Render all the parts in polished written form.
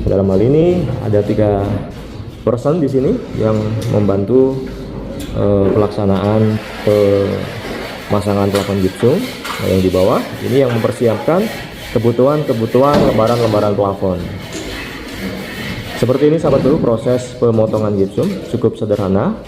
Dalam hal ini ada 3 person di sini yang membantu pelaksanaan pemasangan plafon gipsum. Nah, yang di bawah ini yang mempersiapkan kebutuhan lembaran-lembaran plafon. Seperti ini sahabat dulu proses pemotongan gipsum, cukup sederhana.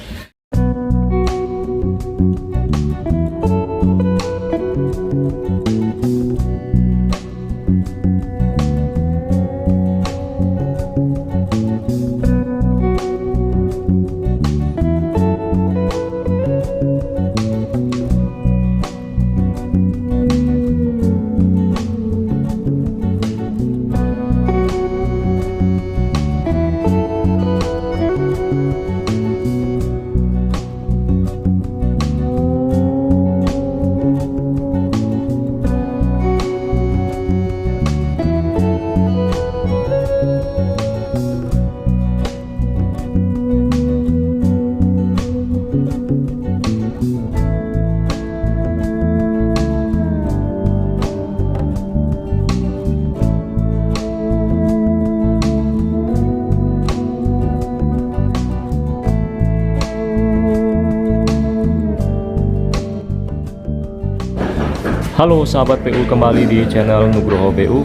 Halo sahabat PU, kembali di channel Nugroho PU.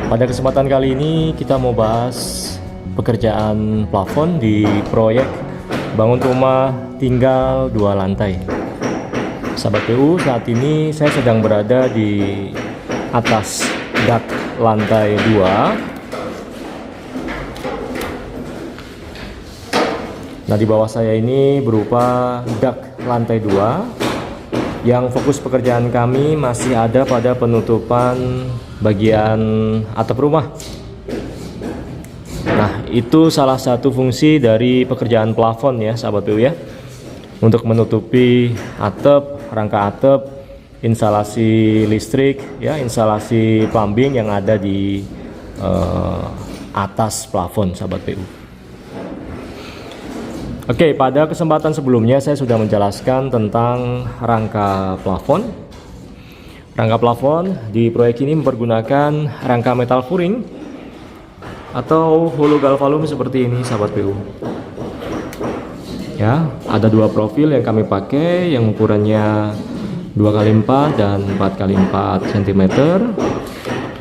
Pada kesempatan kali ini kita mau bahas pekerjaan plafon di proyek bangun rumah tinggal 2 lantai. Sahabat PU, saat ini saya sedang berada di atas dak lantai 2. Nah, di bawah saya ini berupa dak lantai 2 yang fokus pekerjaan kami masih ada pada penutupan bagian atap rumah. Nah, itu salah satu fungsi dari pekerjaan plafon ya sahabat PU ya, untuk menutupi atap, rangka atap, instalasi listrik ya, instalasi plumbing yang ada di atas plafon sahabat PU. Oke, pada kesempatan sebelumnya saya sudah menjelaskan tentang rangka plafon. Rangka plafon di proyek ini mempergunakan rangka metal furing atau holo galvalum seperti ini sahabat PU. Ya, ada 2 profil yang kami pakai, yang ukurannya 2x4 dan 4x4 cm.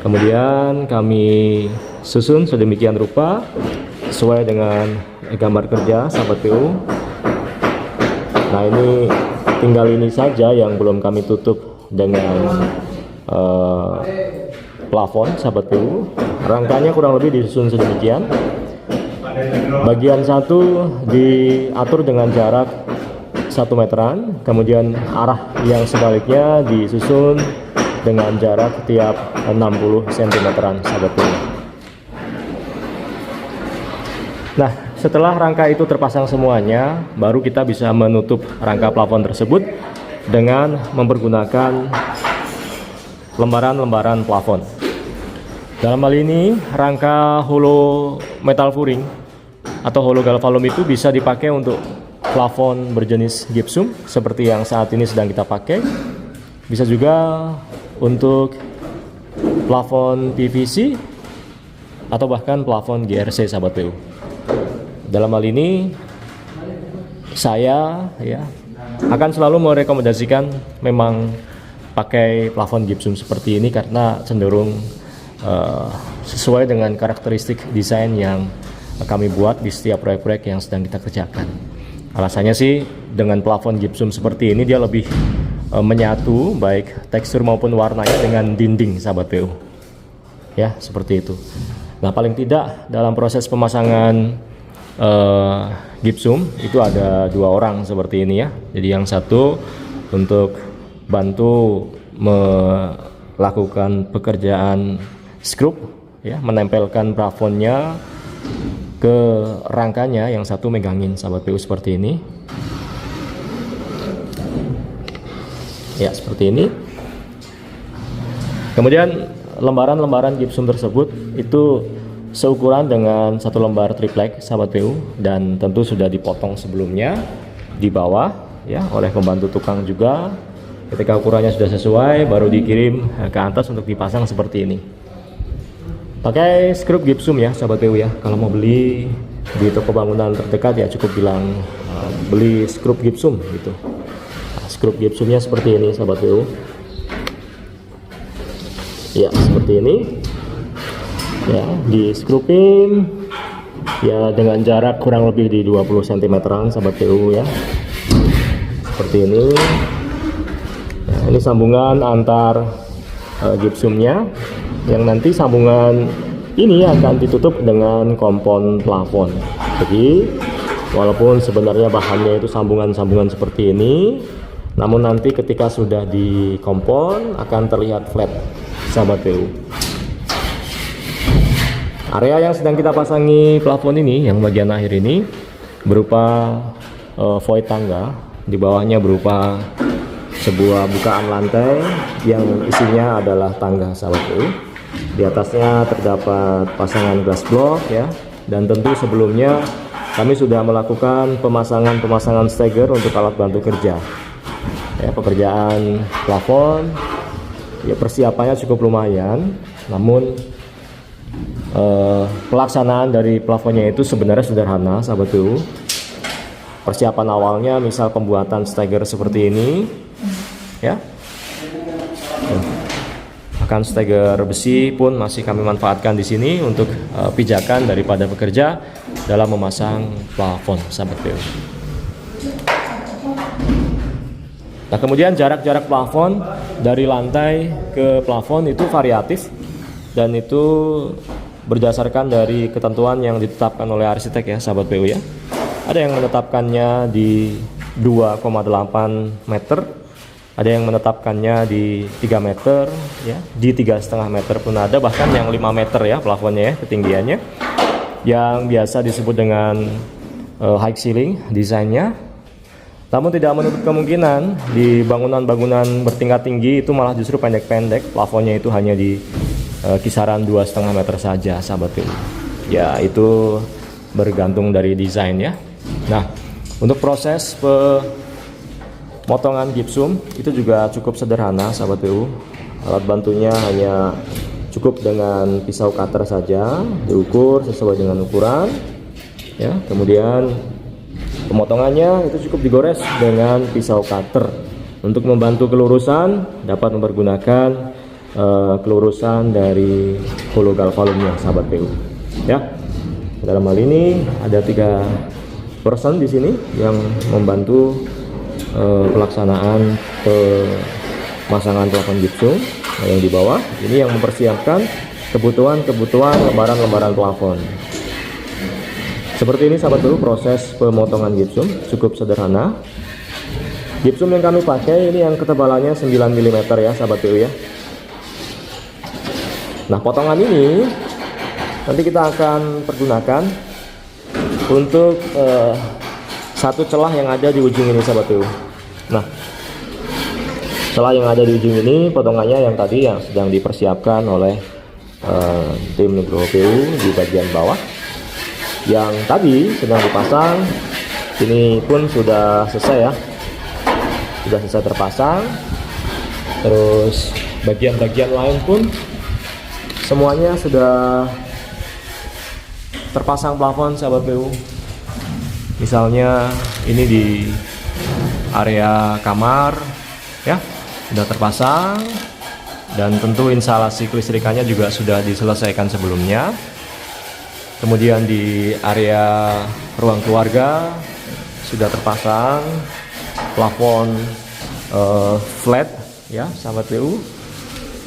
Kemudian kami susun sedemikian rupa sesuai dengan gambar kerja sahabat PU. Nah, ini tinggal ini saja yang belum kami tutup dengan plafon sahabat PU. Rangkanya kurang lebih disusun sedemikian. Bagian satu diatur dengan jarak 1 meteran, kemudian arah yang sebaliknya disusun dengan jarak tiap 60 cm sahabat PU. Nah, setelah rangka itu terpasang semuanya, baru kita bisa menutup rangka plafon tersebut dengan mempergunakan lembaran-lembaran plafon. Dalam hal ini, rangka holo metal furing atau holo galvalum itu bisa dipakai untuk plafon berjenis gipsum seperti yang saat ini sedang kita pakai. Bisa juga untuk plafon PVC atau bahkan plafon GRC sahabat PU. Dalam hal ini saya ya akan selalu merekomendasikan memang pakai plafon gipsum seperti ini karena cenderung sesuai dengan karakteristik desain yang kami buat di setiap proyek-proyek yang sedang kita kerjakan. Alasannya sih dengan plafon gipsum seperti ini dia lebih menyatu baik tekstur maupun warnanya dengan dinding sahabat PU. Ya, seperti itu. Nah, paling tidak dalam proses pemasangan gipsum itu ada 2 orang seperti ini ya. Jadi yang satu untuk bantu melakukan pekerjaan skrup ya, menempelkan plafonnya ke rangkanya, yang satu megangin sahabat PU seperti ini. Ya, seperti ini. Kemudian lembaran-lembaran gipsum tersebut itu seukuran dengan 1 lembar triplek sahabat PU, dan tentu sudah dipotong sebelumnya di bawah ya oleh pembantu tukang juga. Ketika ukurannya sudah sesuai baru dikirim ke atas untuk dipasang seperti ini. Pakai skrup gipsum ya sahabat PU ya. Kalau mau beli di toko bangunan terdekat ya cukup bilang beli skrup gipsum gitu. Nah, skrup gipsumnya seperti ini sahabat PU. Ya seperti ini. Ya di skrupin ya dengan jarak kurang lebih di 20 cm-an sahabat PU ya. Seperti ini. Nah, ini sambungan antar gipsumnya, yang nanti sambungan ini akan ditutup dengan kompon plafon. Jadi walaupun sebenarnya bahannya itu sambungan-sambungan seperti ini, namun nanti ketika sudah di kompon akan terlihat flat sahabat PU. Area yang sedang kita pasangi plafon ini, yang bagian akhir ini berupa void tangga, di bawahnya berupa sebuah bukaan lantai yang isinya adalah tangga sahabat PU. Di atasnya terdapat pasangan glass block ya, dan tentu sebelumnya kami sudah melakukan pemasangan stagger untuk alat bantu kerja. Ya, pekerjaan plafon ya persiapannya cukup lumayan, namun pelaksanaan dari plafonnya itu sebenarnya sederhana sahabat PU. Persiapan awalnya misal pembuatan stagger seperti ini ya. Akan stagger besi pun masih kami manfaatkan di sini untuk pijakan daripada pekerja dalam memasang plafon sahabat PU. Nah, kemudian jarak-jarak plafon dari lantai ke plafon itu variatif, dan itu berdasarkan dari ketentuan yang ditetapkan oleh arsitek ya sahabat PU ya. Ada yang menetapkannya di 2,8 meter, ada yang menetapkannya di 3 meter ya, di 3,5 meter pun ada, bahkan yang 5 meter ya plafonnya ya ketinggiannya, yang biasa disebut dengan high ceiling desainnya. Namun tidak menutup kemungkinan di bangunan-bangunan bertingkat tinggi itu malah justru pendek-pendek, plafonnya itu hanya di kisaran 2,5 meter saja sahabat PU. Ya itu bergantung dari desain ya. Nah, untuk proses pemotongan gipsum itu juga cukup sederhana sahabat PU. Alat bantunya hanya cukup dengan pisau cutter saja, diukur sesuai dengan ukuran ya. Kemudian pemotongannya itu cukup digores dengan pisau cutter. Untuk membantu kelurusan dapat mempergunakan kelurusan dari holo galvalumnya sahabat PU ya. Dalam hal ini ada 3 person di sini yang membantu pelaksanaan pemasangan plafon gipsum. Nah, yang di bawah ini yang mempersiapkan kebutuhan lembaran-lembaran plafon. Seperti ini sahabat PU proses pemotongan gipsum, cukup sederhana. Gipsum yang kami pakai ini yang ketebalannya 9 mm ya sahabat PU ya. Nah, potongan ini nanti kita akan pergunakan untuk satu celah yang ada di ujung ini sahabat PU. Nah, celah yang ada di ujung ini potongannya yang tadi yang sedang dipersiapkan oleh tim Nugroho PU di bagian bawah. Yang tadi sedang dipasang, ini pun sudah selesai ya, sudah selesai terpasang. Terus bagian-bagian lain pun semuanya sudah terpasang plafon sahabat PU. Misalnya ini di area kamar ya sudah terpasang, dan tentu instalasi kelistrikannya juga sudah diselesaikan sebelumnya. Kemudian di area ruang keluarga sudah terpasang plafon flat ya sahabat PU.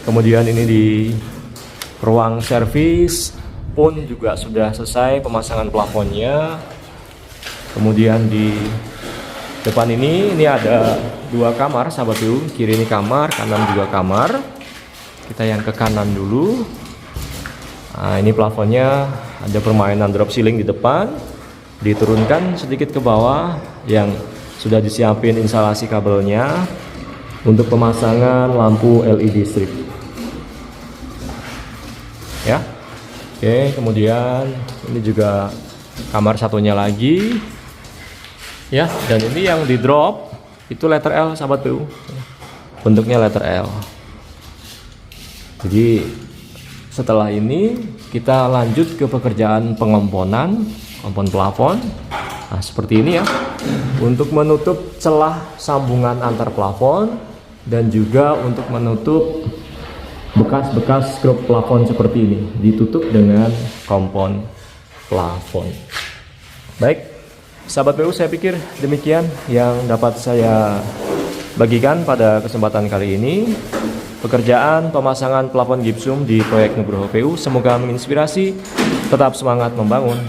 Kemudian ini di ruang servis pun juga sudah selesai pemasangan plafonnya. Kemudian di depan ini ada 2 kamar sahabat PU, kiri ini kamar, kanan juga kamar. Kita yang ke kanan dulu. Nah, ini plafonnya ada permainan drop ceiling di depan, diturunkan sedikit ke bawah, yang sudah disiapin instalasi kabelnya untuk pemasangan lampu LED strip ya. Oke, kemudian ini juga kamar satunya lagi ya, dan ini yang di drop itu letter L sahabat PU, bentuknya letter L. Jadi setelah ini kita lanjut ke pekerjaan pengomponan, kompon plafon. Nah, seperti ini ya. Untuk menutup celah sambungan antar plafon dan juga untuk menutup bekas-bekas skrup plafon seperti ini, ditutup dengan kompon plafon. Baik, sahabat PU, saya pikir demikian yang dapat saya bagikan pada kesempatan kali ini. Pekerjaan pemasangan plafon gipsum di proyek Nugroho PU semoga menginspirasi. Tetap semangat membangun.